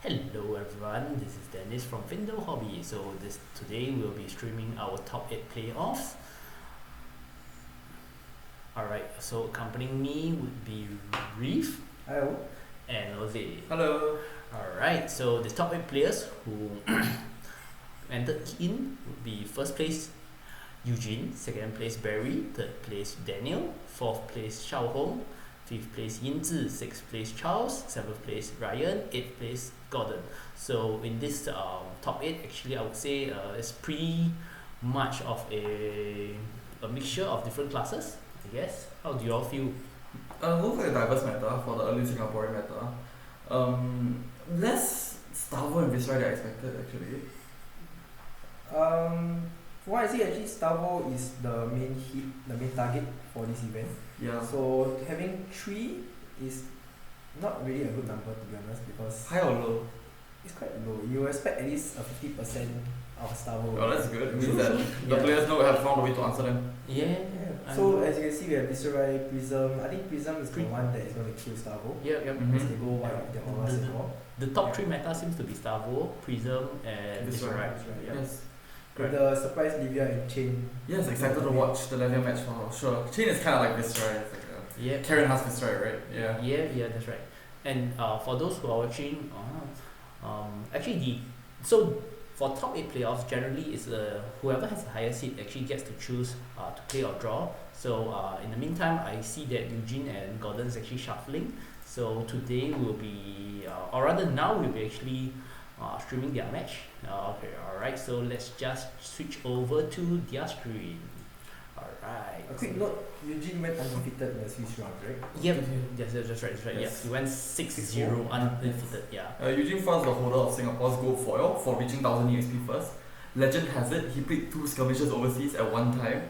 Hello everyone, this is Dennis from Fyendal Hobby. Today we'll be streaming our top 8 playoffs. Alright, so accompanying me would be Reeve Hello. and Jose. Hello. Alright, so the top 8 players who entered in would be first place Eugene, second place Barry, third place Daniel, fourth place Xiao, fifth place Yinzi, sixth place Charles, seventh place Ryan, eighth place Gordon. So in this top 8, actually I would say it's pretty much of a mixture of different classes, I guess. How do you all feel? Looks like a diverse meta for the early Singaporean meta. Less Starvo and Viserai than I expected actually. From what I see, actually Starvo is the main target for this event. Yeah. So having 3 is not really a good number, to be honest, because High or low? it's quite low. You expect at least a 50% of Starvo. Oh, that's good. It means that the players have found a way to answer them. Yeah. So as you can see, we have Viserai, Prism. I think Prism is the one that is going to kill Starvo. Yep. Because they go white with their auras and all. The top 3 meta seems to be Starvo, Prism, and Viserai. Yep. Yes. With the surprise Livia and Chain. Yes, excited to watch the Levia match for sure. Chain is kind of like Viserai. It's like Yeah. Karen has Viserai, right? Yeah. Yeah, that's right. And for those who are watching, for top 8 playoffs, generally is whoever has the highest seed actually gets to choose to play or draw. So in the meantime, I see that Eugene and Gordon is actually shuffling. So today will be, or rather now we'll be actually streaming their match. Alright, so let's just switch over to their screen. Alright. A quick note, Eugene went undefeated in the Swiss round, right? Yep, that's right. Yes. Yeah, he went 6-0 undefeated. Yeah. Eugene was the holder of Singapore's gold foil for reaching 1000 EXP first. Legend has it, he played 2 skirmishes overseas at one time.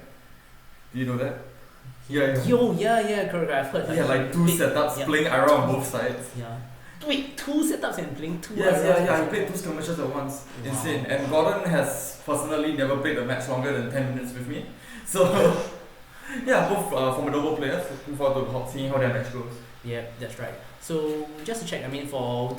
Do you know that? Yeah. Yeah, correct. I've heard. He had like 2 setups, playing Ira on both sides. Yeah. Wait, 2 setups and playing 2 Yeah, he played 2 skirmishes at once. Wow. Insane. And Gordon has personally never played a match longer than 10 minutes with me. So, yeah, both formidable players. Looking forward to seeing how their match goes. Yeah, that's right. So just to check, I mean, for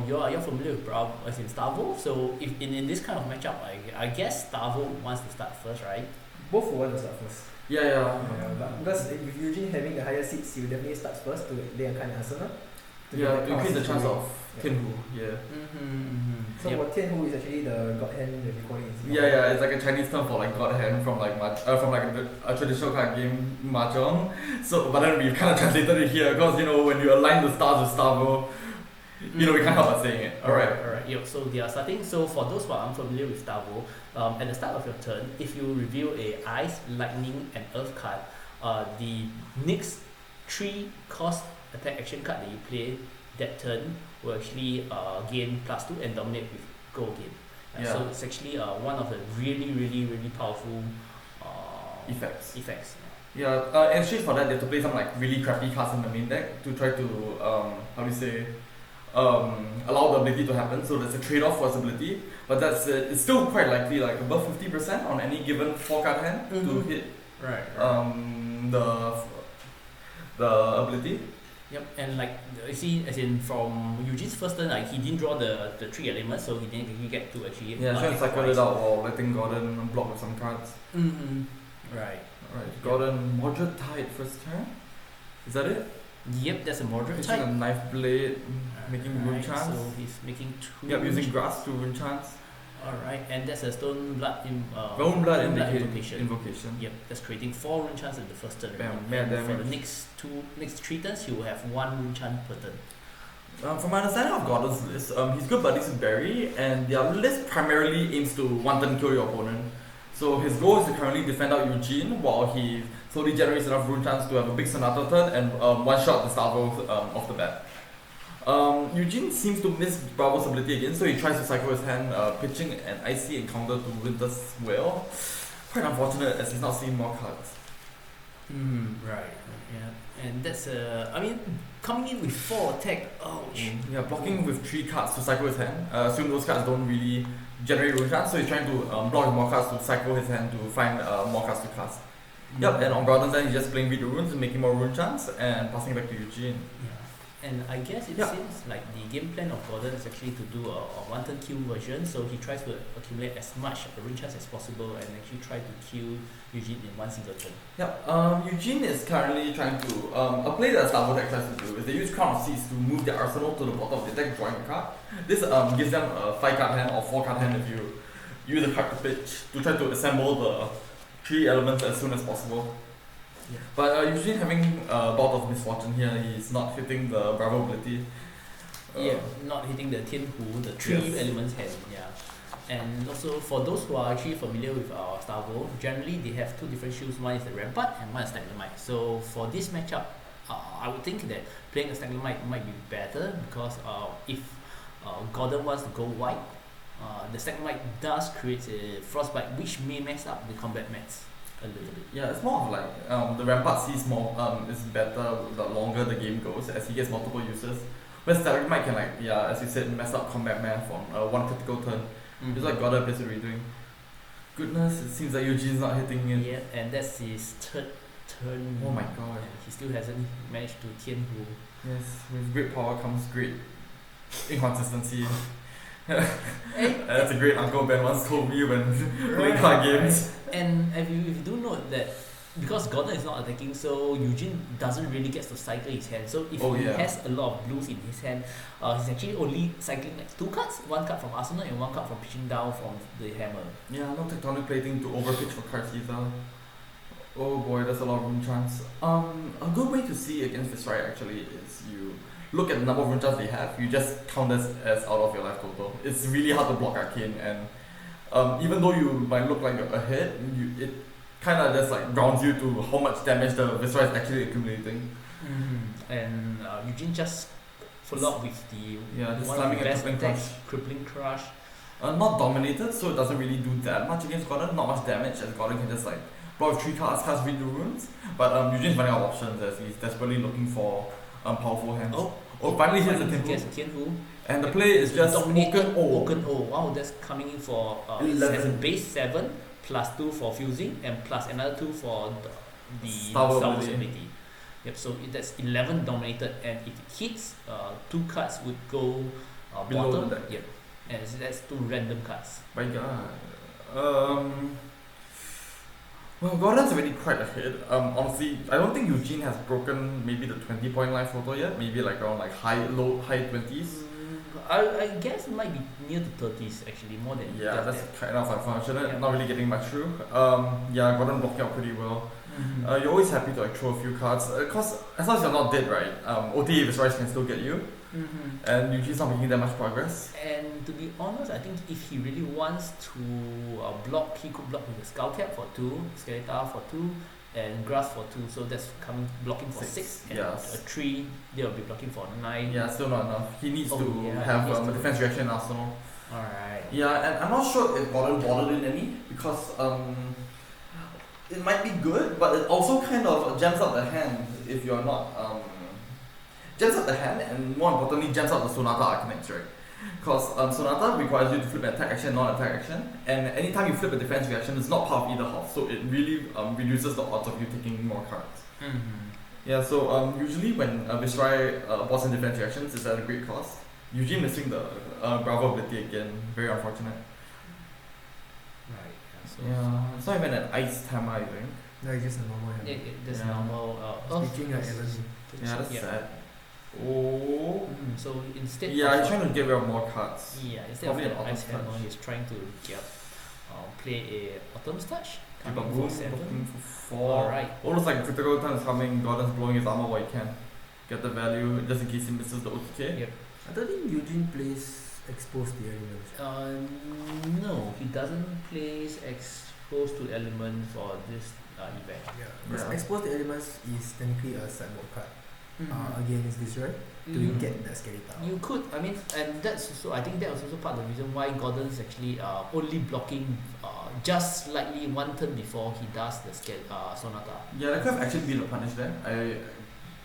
you're familiar with as in Starvo. So if in this kind of matchup, I guess Starvo wants to start first, right? Both will want to start first. Yeah. But because with Eugene having the higher seats, he will definitely start first to lay a kind of arsenal. Yeah, to increase the chance of Tianhu. Yeah. So for Tianhu is actually the God Hand that we call it in Singapore. Yeah, it's like a Chinese term for like God Hand from like a traditional card game mahjong. So, but then we kind of translated it here because when you align the stars with Starvo, we can't help but saying it. Alright. Yeah, so they are starting. So for those who are unfamiliar with Starvo, at the start of your turn, if you reveal a Ice, Lightning, and Earth card, the next 3 cost attack action card that you play that turn will actually gain +2 and dominate with go again. So it's actually one of the really powerful Effects. Yeah. In exchange for that, they have to play some like really crappy cards in the main deck to try to allow the ability to happen. So there's a trade-off for its ability, but it's still quite likely, like above 50% on any given 4-card hand to hit the ability. Yep, and like you see, as in from Eugene's first turn, like he didn't draw the 3 elements, so he didn't actually get to actually. Yeah, trying to cycle it out while letting Gordon block with some cards. Right. Gordon moderate tide first turn. Is that it? Yep, that's a moderate Using type. a knife blade, making rune chance. So he's making 2. Yep, using grass to rune chance. Alright, and that's a stone blood invocation. Yep, that's creating 4 rune chance in the first turn. Bam, and for the next 3 turns, you will have 1 rune chance per turn. From my understanding of Gordon's list, he's good buddies with Barry, and their list primarily aims to one-turn kill your opponent. So his goal is to currently defend out Eugene while he slowly generates enough rune chance to have a big Sonata turn and one-shot the Starvo off the bat. Eugene seems to miss Bravo's ability again, so he tries to cycle his hand, pitching an icy encounter to Winter's Whale. Quite unfortunate as he's not seeing more cards. Right. Yeah, and that's coming in with 4 attack. Ouch. Yeah, blocking with 3 cards to cycle his hand. Assume those cards don't really generate rune chance, so he's trying to block with more cards to cycle his hand to find more cards to cast. Yep, and on Gordon's end, he's just playing with the runes and making more rune chance and passing back to Eugene. Yeah. And I guess it Yeah. seems like the game plan of Gordon is actually to do a one-turn kill version, so he tries to accumulate as much rune chance as possible and actually try to kill Eugene in one single turn. Yeah, Eugene is currently trying to a play that Starvo deck tries to do is they use Crown of Seas to move their arsenal to the bottom of the deck, drawing a card. This gives them a 5-card hand or 4-card hand if you use a card to pitch to try to assemble the 3 elements as soon as possible. Yeah. But Eugene having a bout of misfortune here, he's not hitting the Bravo ability. Yeah, not hitting the Tian Hu, the 3 Yes. elements hand, yeah. And also for those who are actually familiar with our Starvo, generally they have 2 different shields, one is the Rampart and one is Staglamite. So for this matchup, I would think that playing a Staglamite might be better because if Gordon wants to go white, the Staglamite does create a Frostbite which may mess up the combat mats a little bit. Yeah, it's more of like the Rampart sees more is better the longer the game goes as he gets multiple uses. Whereas Stalagmite can as you said, mess up combat math on one critical turn. Mm-hmm. It's like God appears to be doing. Goodness, it seems like Eugene's not hitting it. Yeah, and that's his 3rd turn. Oh my god. And he still hasn't managed to Tian Hu. Yes, with great power comes great inconsistency. That's a great Uncle Ben once told me when playing card games. And if you do note that because Gordon is not attacking, so Eugene doesn't really get to cycle his hand. So if he has a lot of blues in his hand, he's actually only cycling like 2 cards, 1 card from Arsenal and 1 card from pitching down from the hammer. Yeah, no tectonic plating to overpitch for cards either. Oh boy, there's a lot of rune chance. A good way to see against Viserai actually is you look at the number of rune chance they have, you just count this as out of your life total. It's really hard to block Arcane, and even though you might look like you're ahead, it kind of just like grounds you to how much damage the Viserai is actually accumulating. And Eugene just follow up with the just one of slamming the a best crippling attacks, crush. Crippling Crush. Not dominated, so it doesn't really do that much against Gordon. Not much damage, as Gordon can just like block 3 cards, cast read the runes. But Eugene's running out of options as he's desperately looking for powerful hands. Finally here's the Tian Hu. And the play is just dominated Woken O. Wow, that's coming in for 11. base 7 plus 2 for fusing and plus another 2 for the Starvo Starvo's ability. ability. Yep, so that's 11 dominated, and if it hits, 2 cards would go Below bottom. the deck. Yep, and that's 2 random cards. My god. Well, Gordon's already quite ahead. Honestly, I don't think Eugene has broken maybe the 20-point life total yet. Maybe like around like high 20s. I guess it might be near the 30s actually, more than That's kind of unfortunate. Yeah. Not really getting much through. Gordon blocking out pretty well. You're always happy to like throw a few cards because as long as you're not dead, right? OTA Viserai can still get you. And Eugene's not making that much progress. And to be honest, I think if he really wants to block, he could block with a Skull Cap for 2, Skeletor for 2, and Grass for 2. So that's blocking for 6. And a 3, they'll be blocking for 9. Yeah, still not enough. He needs to have he needs a defense reaction in Arsenal. Alright. Yeah, and I'm not sure if Gordon bothered in any because it might be good, but it also kind of jams up the hand if you're not jams up the hand, and more importantly jams up the Sonata Arcanax, right? Because Sonata requires you to flip an attack action, non-attack action, and anytime you flip a defense reaction, it's not part of either half, so it really reduces the odds of you taking more cards. Yeah, so usually when Viserai boss and defense reactions is at a great cost. Eugene missing the Bravo ability again, very unfortunate. Right. It's not even an ice hammer, I think. No, it's just a normal hand. That's normal. Speaking like Evan. Yeah, that's sad. Oh. So instead He's trying to get rid of more cards. Instead Probably of an an ice Autumn hammer, Touch. he's trying to play a Autumn's Touch. Keep Coming up for boom, 7. looking for 4. Alright. Almost like critical turn is coming, Gordon's blowing his armor while he can. Get the value just in case he misses the OTK. Yep. I don't think Eugene plays exposed to elements. No, he doesn't place exposed to element for this event. Because exposed to elements is technically a sideboard card against Viserai to Mhm. get the Skeletor. You could, and that's also, I think that was also part of the reason why Gordon's actually only blocking just slightly 1 turn before he does the Sonata. Yeah, that could have actually been a punish there.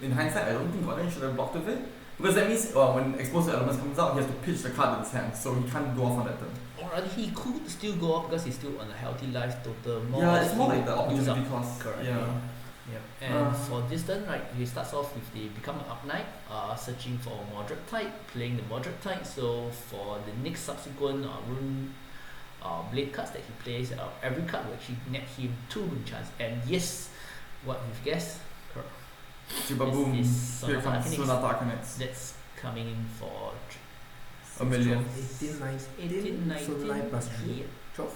In hindsight, I don't think Gordon should have blocked with it. Because that means when exposed to elements comes out, he has to pitch the card in his hand, so he can't go off on that turn. Or he could still go off because he's still on a healthy life total. It's more like the use opportunity up. cost. Correct. Yeah. Yep. And for this turn, right, he starts off with the become an up knight, searching for a moderate type, playing the moderate type. So for the next subsequent rune blade cards that he plays, every card will actually net him 2 rune chance. And yes, what we've guessed, Boom. is Here comes Sonata Arcanix. that's coming in for A million. 18, 19, 18, 19, so 9 plus 3, yeah. 12.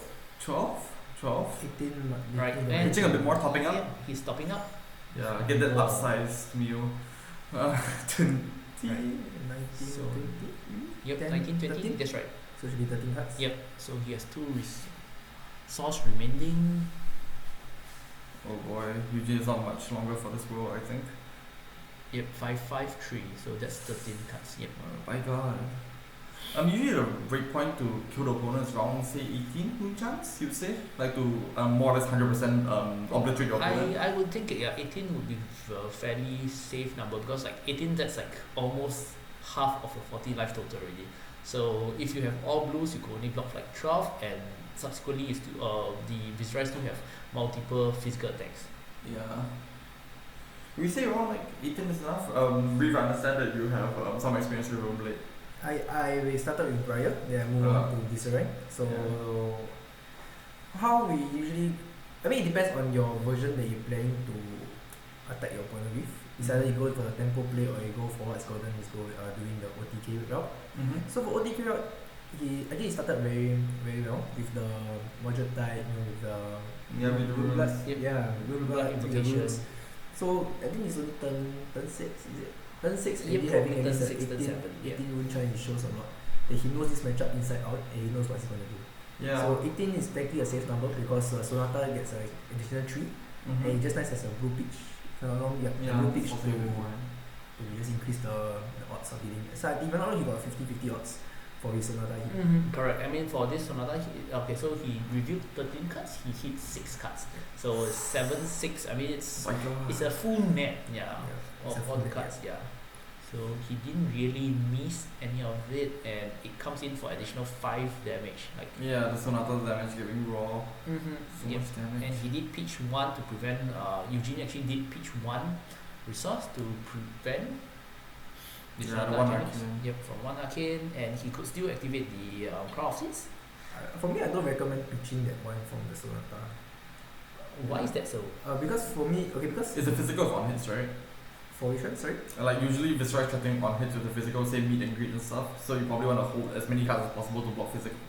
12? 18, Right, 18, and- Pitching a bit more, topping up. Yeah, he's topping up. Yeah, get that Wow. upsized meal. 20. Right, 19, So- 20. Yep, 10, 19, 20, 13. that's right. So it should be 13 cards. Yep, so he has 2 resource remaining. Oh boy, Eugene is not much longer for this world, I think. Yep, 5, 5, 3, so that's 13 cards. Yep. By God. Usually the rate point to kill the opponent is around, say, 18 rune chance, you'd say? Like to more or less 100% obliterate your opponent. I would think 18 would be a fairly safe number because like 18 that's like almost half of the 40 life total already. So if you have all blues, you could only block like 12, and subsequently you still, the Viserai still have multiple physical attacks. Yeah. We say around like 18 is enough. Reeve, I understand that you have some experience with Rune Blade. I started with Briar, then I moved on to Viserai. So how we usually, I mean it depends on your version that you're planning to attack your opponent with. It's either you go for the tempo play or you go for what's called doing the OTK route. So for OTK route, he started very very well with the moderate type, with the with the runes. Rune Blood Blood, with the Invocation. runes. So I think it's only turn 6, is it? Turn 6, Yep, maybe probably having at turn least 6, turn 7, 18 rune chime, it shows a lot. That he knows this matchup inside out and he knows what he's going to do. Yeah. So 18 is technically a safe number because Sonata gets an additional 3 and it just nice as a blue pitch. If I'm not wrong, a blue pitch to just increase the odds of hitting. So if I'm not wrong, he got 50-50 odds for his Sonata hit. Correct. I mean for this Sonata, so he reviewed 13 cards, he hit 6 cards. So 7, 6. I mean it's a full net, it's a of full all the net, cards, So he didn't really miss any of it, and it comes in for additional 5 damage. Like the Sonata damage giving raw. So Yep. much damage. And he did pitch 1 to prevent. Eugene actually did pitch 1 resource to prevent. The Sonata one attacks. arcane. Yep, from 1 arcane, and he could still activate the Crown of Seeds. For me, I don't recommend pitching that one from the Sonata. Why is that so? Because for me, because It's the physical on hits, right? for which one, sorry? Like usually Viserai chatting on hits with the physical, say meet and greet and stuff. So you probably want to hold as many cards as possible to block physical.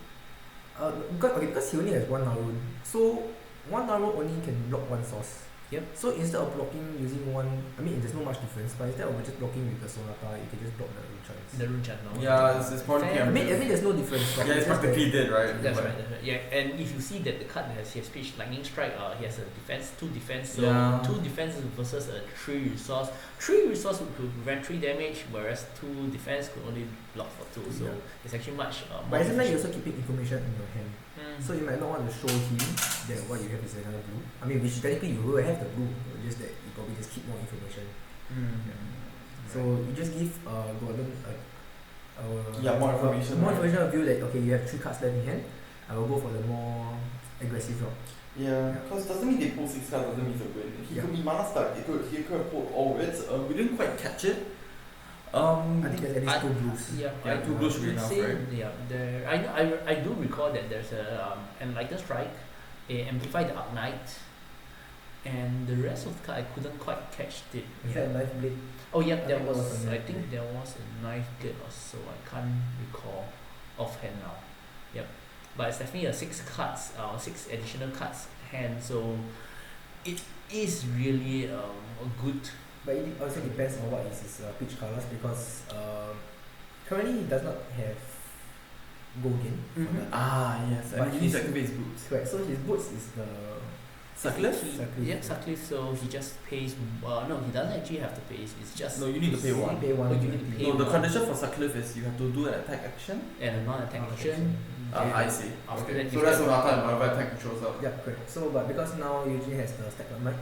Because he only has one Narun. So one Narun only can block one source. Yep. So instead of blocking using one, I mean there's no much difference, but instead of just blocking with the Sonata, you can just block the rune chance. The rune chant now. Yeah, it's probably Fair. I mean there's no difference. But yeah, it's just that- practically dead, right? That's But- right, that's right. Yeah, and if you see that the card he has pitched Lightning Strike, he has a defense, 2 defense, so Yeah. 2 defense versus a 3 resource. 3 resource could prevent 3 damage, whereas 2 defense could only block for 2. So it's actually much more. But isn't that you're efficient. also keeping information in your hand? Mm. So you might not want to show him that what you have is another blue. I mean, which technically you will have the blue, just that you probably just keep more information. So you just give Gordon more information, more right? information of you that okay, you have 3 cards left in hand. I will go for the more aggressive route. Yeah, because doesn't mean they pull 6 cards, doesn't mean it's a win. He could be mana stuck, he could have pulled all of it. We didn't quite catch it. I think there's at least 2 blues. Yeah, Yeah, 2 blues should be would enough, say, right? Yeah, there. I do recall that there's a Enlightened Strike, a Amplify the Up Knight, and the rest of the card I couldn't quite catch it. Is that Life Blade? Oh yeah, I there think there was. was a I knife think blade. there was a knife blade or so. I can't recall offhand now. Yep, but it's definitely a 6 cards, 6 additional cards hand. So it is really a good. But it also depends on what is his pitch colors because currently he does not have gold gain. Mhm. Yes, But and he needs to he's- activate his boots. Correct. So his boots is the Sutcliffe? Sutcliffe. Yeah, Sutcliffe. So he just pays. No, he doesn't actually have to pay. It's just. No, you need to pay You one. pay one. Oh, you need to pay No, the one. condition for Sutcliffe is you have to do an attack action. And a non-attack action. I see. After Okay. that, So you that's can- Sonata and whatever attack shows up. Yeah, correct. So, but because now Eugene has the stack of might,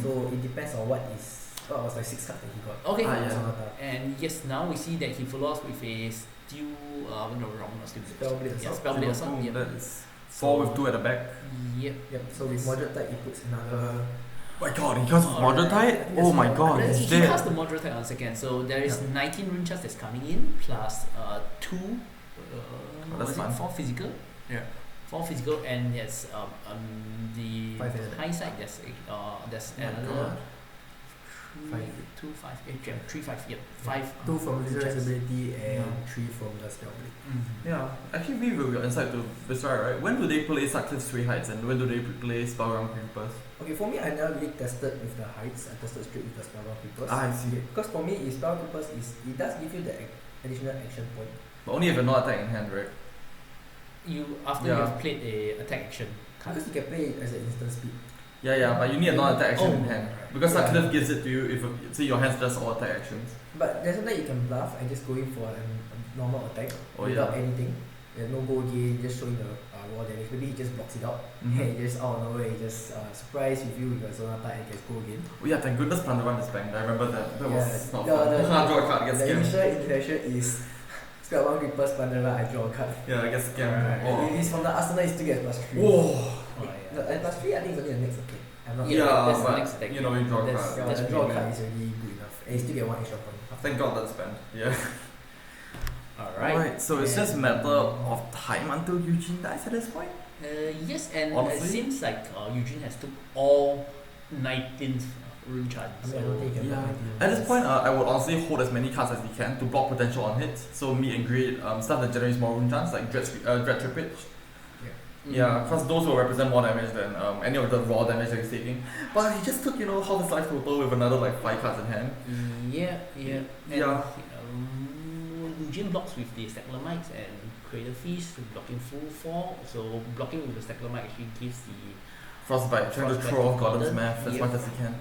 so it depends on what was like 6 cards that he got. Okay. Yeah. Sonata. And yes, now we see that he follows with a steel. No, wrong, not steel. Spellblade Yeah, Assault. Spellblade Assault. Boom, Yep. that is 4 with 2 at the back. Yep. Yep. So with moderate type, he puts another my god, he casts Moderate Tide? Oh my god, He he's dead. cast the moderate on second, so there is 19 rune charts that's coming in plus 2 that's fun. 4 physical. Yeah. 4 physical, and yes, the 5 added. high side there's Oh my another god. 3, 2, 5, 8, 3, 5, yep, 5. 2 from Viserai's checks. ability and Yeah. 3 from the spell blade. Yeah, actually, we will get insight to Viserai, right? When do they play Sutcliffe's Three Heights and when do they play Spellbound Creepers? Okay, for me, I never really tested with the heights. I tested straight with the Spellbound Creepers. I see. Because for me, Spellbound Creepers it does give you the additional action point. But only if you're not attacking in hand, right? After you have played a attack action card. Because you can play it as an instant speed. Yeah, but you need a non-attack action in Oh. hand. Because Yeah. Sutcliffe gives it to you if say your hand's just all attack actions. But there's sometimes you can bluff and just go in for a normal attack without anything. There's no goal gain, just showing the raw damage. Maybe he just blocks it out. Mhm. And he just out of nowhere, he just surprise with you with your Sonata and gets goal gain. Oh yeah, thank goodness Plunder Run is banned. I remember that. That was not the, fun. the, I draw a card, I get the scammed. initial interaction is Spellbound Creepers, Pandora, I draw a card. Yeah, I get scammed. Alright. Oh. If it's from the Arsenal, you still get +3. Whoa. Oh, yeah. The, plus 3, I think it's only the next attack. I'm not Yeah, sure. that's the but next attack. you know, you draw a That's- card. Yeah, that's the draw pretty card is already good enough. And you still get 1 extra point. Thank God that's banned. Yeah. Alright. So it's just a matter of time until Eugene dies at this point? Yes, and Honestly? it seems like Eugene has took all 19th rune chart. I mean, I don't think you can Yeah. block 19. At this point, I would honestly hold as many cards as we can to block potential on hits. So meet and greet, stuff that generates more rune chance, like Dread Trippage. Yeah, because those will represent more damage than any of the raw damage that he's taking. But he just took, half his life total with another like 5 cards in hand. Yeah. And, Yeah. Eugene blocks with the Staglermites and Cradle Feast, blocking full 4. So blocking with the Staglermite actually gives the Frostbite, trying to Frostbite throw off to Gordon's Gordon. math as Yep. much as he can.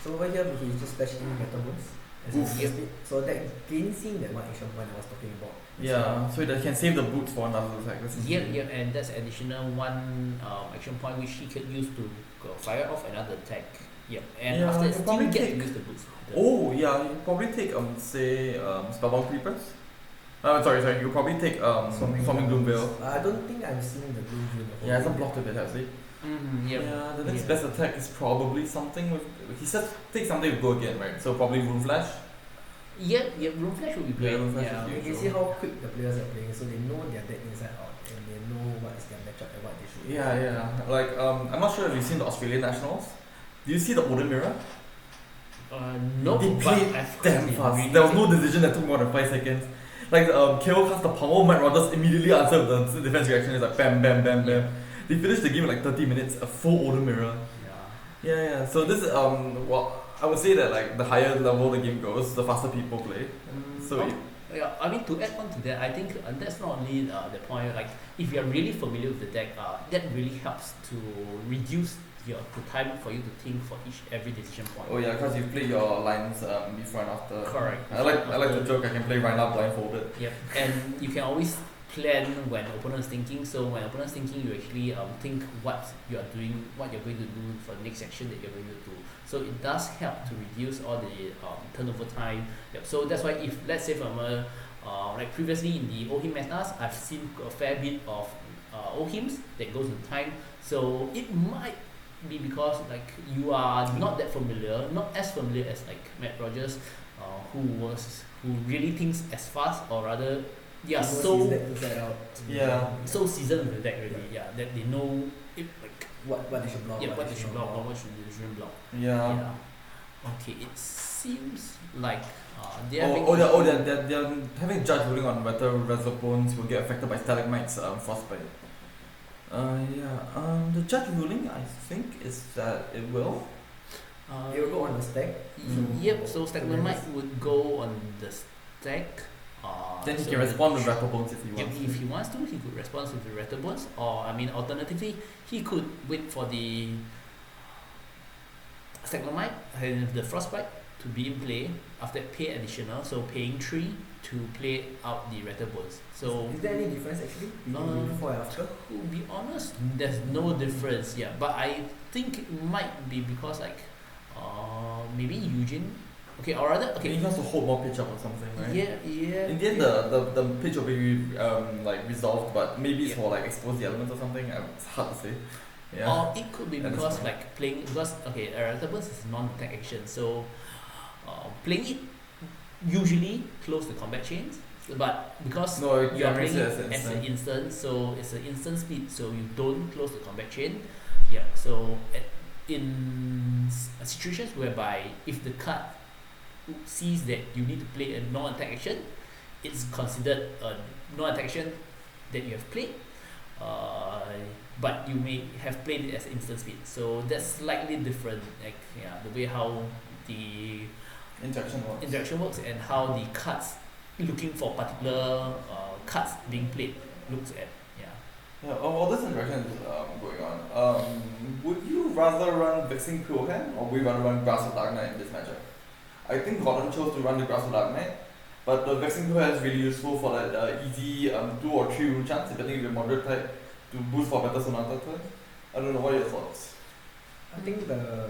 So over here, he just fetched in Metal Bones. As Oof. his speed. So that cleansing that 1 action point I was talking about. Yeah, so that he can save the boots for another attack. That's Yep, and that's additional 1 action point which he could use to fire off another attack. Yep, and Yeah, after you it, still probably get to take- use the boots. Oh yeah, you probably take say Spellbound Creepers. Sorry, you probably take Swarming Gloom Veil. I don't think I've seen the Blue June. Yeah, it's not blocked a bit, actually. Yep. Yeah, the next Yeah. best attack is probably something with. He said take something with Go Again, right? So probably Rune Flash. Yep, Room Flash will be great. Room Flash Yeah. is You can see how quick the players are playing, so they know their deck inside out and they know what is their matchup and what they should do. Yeah. Like I'm not sure if you've seen the Australian Nationals. Do you see the Odin Mirror? No, They but played I've heard damn they fast. really There was no take- decision that took more than 5 seconds. Like KO cast the pommel, Matt Rogers immediately answered the defense reaction. It's like bam, bam, bam, bam. They finished the game in like 30 minutes, a full Odin Mirror. Yeah. Yeah. So this well, I would say that like the higher level the game goes, the faster people play. So Yeah, I mean to add on to that, I think that's not only the point. Like if you are really familiar with the deck, that really helps to reduce the time for you to think for every decision point. oh yeah, because you play your lines before and after. Correct. I like to joke I can play right now blindfolded. Yep, and you can always plan when opponent is thinking. So when opponent is thinking, you actually think what you are doing, what you're going to do for the next action that you're going to do. So it does help to reduce all the turnover time. Yep. So that's why if let's say from like previously in the OHIM metas, I've seen a fair bit of OHIMs that goes in time. So it might be because like you are not that familiar, not as familiar as like Matt Rogers, who really thinks as fast, or rather they are He knows his so deck inside out. Yeah. so seasoned with the deck already, that they know it, like What they should block. what they should block or what should they shouldn't block. Yeah. Okay, it seems like they are They're having judge ruling on whether Reservones will get affected by Stalagmites Frostbite. The judge ruling I think is that it will. It will go on the stack. Yep, so Staglermite would go on the stack. Then he so can respond with Rattlebones if he Yep, wants. if he wants to, he could respond with the Rattlebones, or I mean, alternatively, he could wait for the Staglermite and the Frostbite to be in play after that pay additional, so paying 3 to play out the Rattlebones. So Is there any difference actually between before and after? to be honest, there's no difference. Yeah, but I think it might be because like maybe Eugene. Okay, or rather, Okay, he okay. wants to hold more pitch up or something, right? Yeah. In the end, the pitch will be like resolved, but maybe it's Yeah. for like expose the elements or something. It's hard to say. Yeah. Or it could be That is because fine. like playing because okay, Erectable burst is non-attack action, so playing it usually close the combat chains, but because No, you are playing it it as an instant. instant, so it's an instant speed, so you don't close the combat chain. Yeah, so in situations whereby if the card sees that you need to play a non-attack action, it's considered a non-attack action that you have played, but you may have played it as instant speed. So that's slightly different, like the way how the interaction works and how the cards looking for particular cards being played looks at. Yeah, all this interaction is going on. Would you rather run Vexing Pillhan or would you rather run Grass of Dark Knight in this matchup? I think Gordon chose to run the Grass of Dark Knight, but the Vexing Pillhan is really useful for that easy 2 or 3 rune chance, depending if you're moderate type, to boost for better Sonata turn. I don't know, what are your thoughts? I think the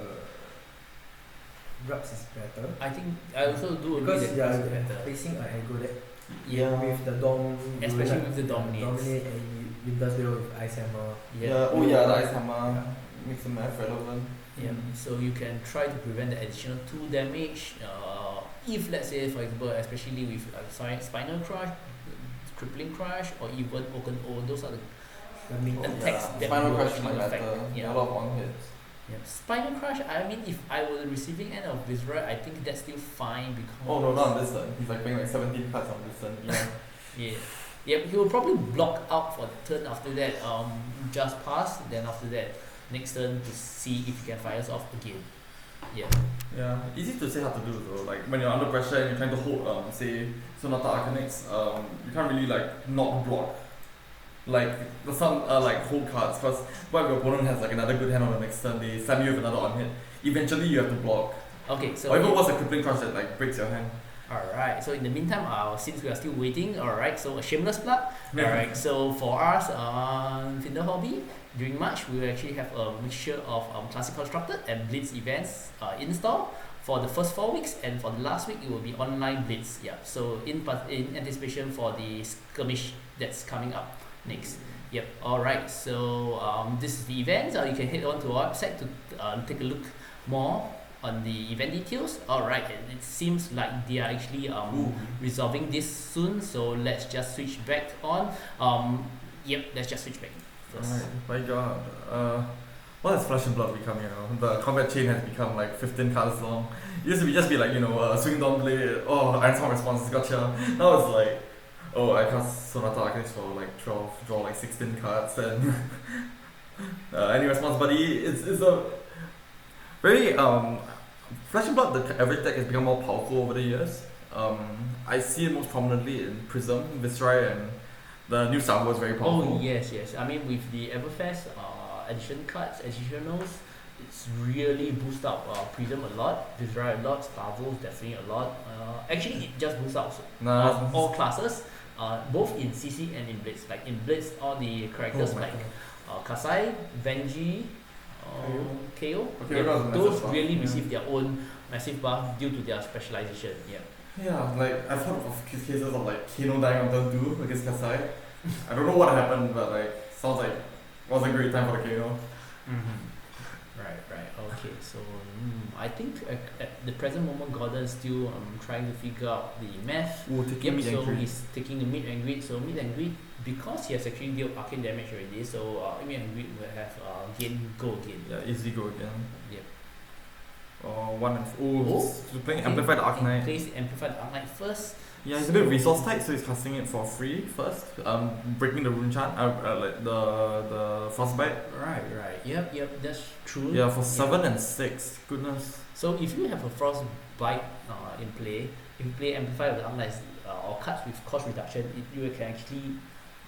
Grubs is better. I think I also do agree Because that you it's are better. facing an aggro deck. Yeah. With the Dom. Especially with the Dominates. Dominate and you does deal with Ice Hammer. The Ice Hammer makes the math relevant. Yeah, so you can try to prevent the additional 2 damage. If let's say, for example, especially with Spinal Crush, Crippling Crush, or even Oaken O, those are the main attacks that Spinal will Crush actually might affect. matter. Yeah. A lot of one hits. Yeah. Spinal Crush, I mean, if I were the receiving end of Viserai, I think that's still fine because. Oh no, not on this turn. He's like playing like 17 cards on this turn. Yeah. Yeah. Yeah, he will probably block out for the turn after that, just pass, then after that, next turn to see if he can fire us off again. Yeah. Yeah, easy to say, hard to do though. Like when you're under pressure and you're trying to hold, say, Sonata Arcanics, you can't really like not block. Like the some like hold cards, because what if your opponent has like another good hand on the next turn, they slam you with another on hit. Eventually you have to block. Okay, so. Or even worse, a crippling crush that like breaks your hand. Alright, so in the meantime, since we are still waiting, alright, so a shameless plug. Alright, so for us, Fyendal Hobby, during March, we will actually have a mixture of Classic Constructed and Blitz events in store for the first 4 weeks, and for the last week, it will be online Blitz. Yeah, so in anticipation for the skirmish that's coming up next. Yep, alright, so this is the event. You can head on to our website to take a look more on the event details. Alright, and it seems like they are actually resolving this soon, so let's just switch back on. Let's just switch back first. Alright, my god. What has Flesh and Blood become, you know? The combat chain has become like 15 cards long. It used to just be like, swing down blade, Iron Storm response, gotcha. Now it's like, I cast Sonata Arcanics for like 12, draw like 16 cards, and any response, but it's a very Flesh and Blood, the average deck has become more powerful over the years. I see it most prominently in Prism, Viserai, and the new Starvo is very powerful. Oh yes. I mean, with the Everfest edition cards, additionals, it's really boosted up Prism a lot, Viserai a lot, Starvo definitely a lot. Actually, it just boosts up all classes, both in CC and in Blitz. Like in Blitz, all the characters like Kasai, Venji, KO, those really receive their own massive buff due to their specialization. Yeah, like I've heard of cases of like Kano dying on turn 2 against Kasai. I don't know what happened, but like sounds like it was a great time for the Kano. Right. Okay, so I think at the present moment, Gordon is still trying to figure out the math. So he's taking the mid and greed. So mid and greed, because he has actually dealt arcane damage already, so mid and greed will have go again. Yeah, easy go again. Yep. He's playing Amplified Arcanite. He plays Amplified Arcanite first. Yeah, he's a bit resource tight, so he's casting it for free first. Breaking the rune chant, like the frostbite. Right. Yep, that's true. Yeah, for 7 and 6. Goodness. So if you have a frostbite in play, if you play Amplified with Arcanite or cards with cost reduction, you can actually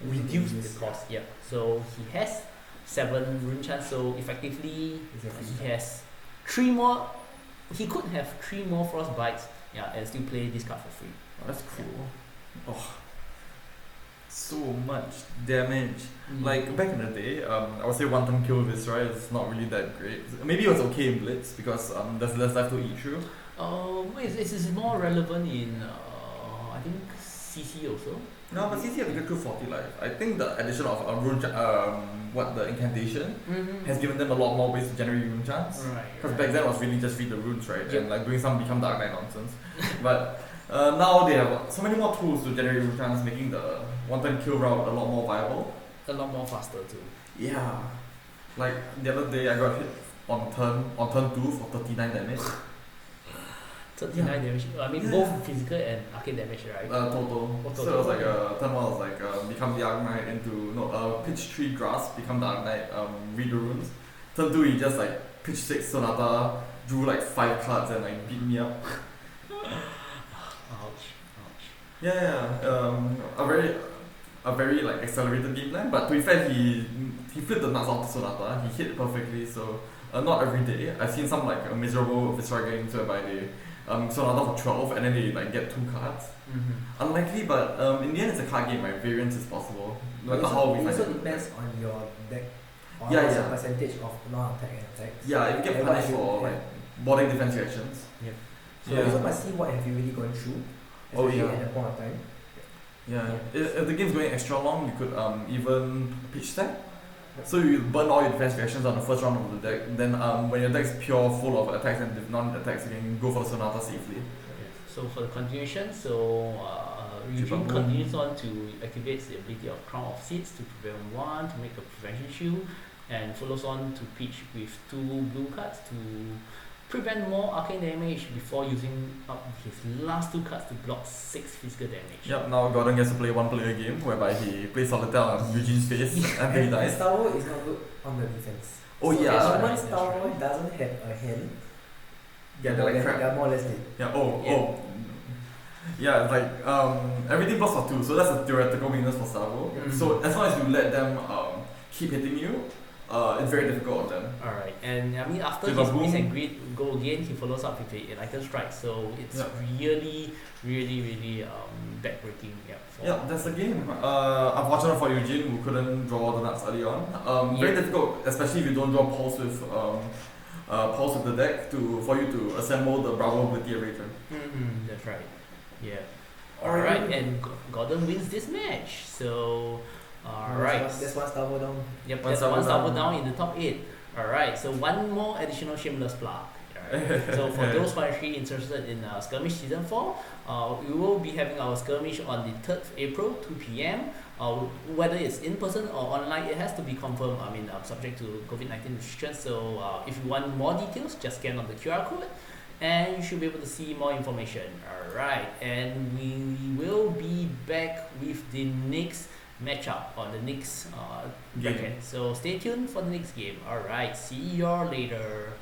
reduce the cost. Yeah. So he has 7 rune chants, so effectively he has 3 more. He could have 3 more frostbites, and still play this card for free. Oh, that's cool. So much damage. Like back in the day, I would say one turn kill with Viserai is not really that great. Maybe it was okay in Blitz because there's less life to eat through. This is more relevant in I think CC also. No, but since you have to get through 40 life, I think the addition of the incantation has given them a lot more ways to generate rune chance. Because back then it was really just read the runes, right? And like doing some become Dark Knight nonsense. But now they have so many more tools to generate rune chance, making the one-turn kill route a lot more viable. A lot more faster too. Yeah. Like the other day I got hit on turn 2 for 39 damage. 39 damage. I mean both physical and arcane damage, right? Total. So it was like turn 1 was like become Dark Knight into pitch 3 grass, become Dark Knight, read the runes. Turn 2 he just like pitch 6 Sonata, drew like 5 cards and like beat me up. Ouch. Yeah. A very like accelerated game plan, but to be fair he flipped the nuts off the Sonata, he hit perfectly, so not every day. I've seen some like miserable Viserai games whereby they Sonata for 12 and then they like get 2 cards. Unlikely, but in the end it's a card game, right? Variance is possible. No matter how we it find also depends on your deck. Or Yeah, what's yeah. the percentage of non-attack and attacks. Yeah, if you get And punished what for you- like boarding defense reactions. So you also must see what have you really gone through, Oh, especially yeah. at that point of time. Yeah. If the game's going extra long, you could even pitch stack. So you burn all your defense reactions on the first round of the deck. Then when your deck's pure, full of attacks and non-attacks, you can go for the Sonata safely. So for the continuation, Eugene Triple boom. continues on to activate the ability of Crown of Seeds to prevent 1, to make a prevention shield, and follows on to pitch with 2 blue cards to prevent more arcane damage before using up his last 2 cards to block 6 physical damage. Yep, now Gordon gets to play one player game whereby he plays solitaire on Eugene's face until he And dies. Starvo is not good on the defense. Oh, so yeah. The That's moment right, Starvo doesn't have a hand, Yeah, they're like crap. they're more or less dead. Yeah, Yeah, it's like everything blocks for 2, so that's a theoretical weakness for Starvo. So as long as you let them keep hitting you, it's very difficult on them. Alright, and I mean after Triple his boom. miss and greet go again, he follows up with a Enlightened Strike, so it's really backbreaking. Yeah, that's the game. Unfortunate for Eugene who couldn't draw the nuts early on. Very difficult, especially if you don't draw pulse with the deck for you to assemble the Bravo ability every turn. That's right. Yeah. Alright, and Gordon wins this match. So alright. That's one Starvo down. Yep, One that's Starvo one Starvo down. down in the top 8. Alright, so one more additional shameless plug. Alright. So for those who are actually interested in Skirmish Season 4, we will be having our skirmish on the 3rd April, 2 p.m. Whether it's in person or online, it has to be confirmed. I mean, subject to COVID-19 restrictions. So if you want more details, just scan on the QR code and you should be able to see more information. Alright, and we will be back with the next matchup on the next Game. bracket. So stay tuned for the next game. Alright, see you all later.